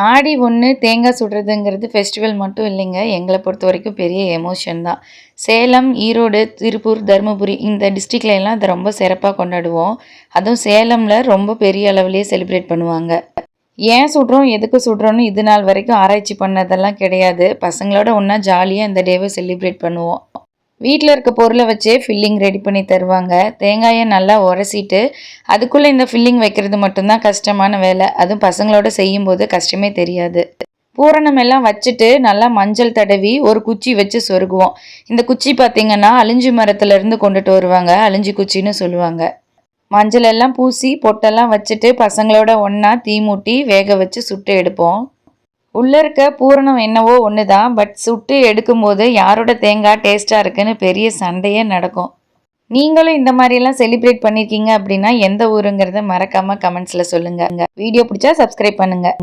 ஆடி 1 தேங்காய் சுடுறதுங்கிறது ஃபெஸ்டிவல் மட்டும் இல்லைங்க. எங்களை பொறுத்த வரைக்கும் பெரிய எமோஷன் தான். சேலம், ஈரோடு, திருப்பூர், தருமபுரி இந்த டிஸ்ட்ரிக்ட்ல எல்லாம் இதை ரொம்ப சிறப்பாக கொண்டாடுவோம். அதுவும் சேலமில் ரொம்ப பெரிய அளவுலேயே செலிப்ரேட் பண்ணுவாங்க. ஏன் சுடுறோம், எதுக்கு சுடுறோன்னு இது நாள் வரைக்கும் ஆராய்ச்சி பண்ணதெல்லாம் கிடையாது. பசங்களோட ஒன்றா ஜாலியாக இந்த டேவை செலிப்ரேட் பண்ணுவோம். வீட்டில் இருக்க பொருளை வச்சே ஃபில்லிங் ரெடி பண்ணி தருவாங்க. தேங்காயை நல்லா உரசிட்டு அதுக்குள்ளே இந்த ஃபில்லிங் வைக்கிறது மட்டும்தான் கஷ்டமான வேலை. அதுவும் பசங்களோட செய்யும்போது கஷ்டமே தெரியாது. பூரணம் எல்லாம் வச்சுட்டு நல்லா மஞ்சள் தடவி ஒரு குச்சி வச்சு சொருகுவோம். இந்த குச்சி பார்த்திங்கன்னா அழிஞ்சி மரத்துலேருந்து கொண்டுட்டு வருவாங்க. அழிஞ்சி குச்சின்னு சொல்லுவாங்க. மஞ்சள் எல்லாம் பூசி பொட்டெல்லாம் வச்சுட்டு பசங்களோட ஒன்றா தீ மூட்டி வேக வச்சு சுட்டு எடுப்போம். உள்ளே இருக்க பூரணம் என்னவோ ஒன்று தான். பட் சுட்டு எடுக்கும்போது யாரோட தேங்காய் டேஸ்ட்டாக இருக்குன்னு பெரிய சண்டையே நடக்கும். நீங்களும் இந்த மாதிரிலாம் செலிப்ரேட் பண்ணியிருக்கீங்க அப்படின்னா எந்த ஊருங்கிறத மறக்காமல் கமெண்ட்ஸில் சொல்லுங்கள். வீடியோ பிடிச்சா சப்ஸ்கிரைப் பண்ணுங்கள்.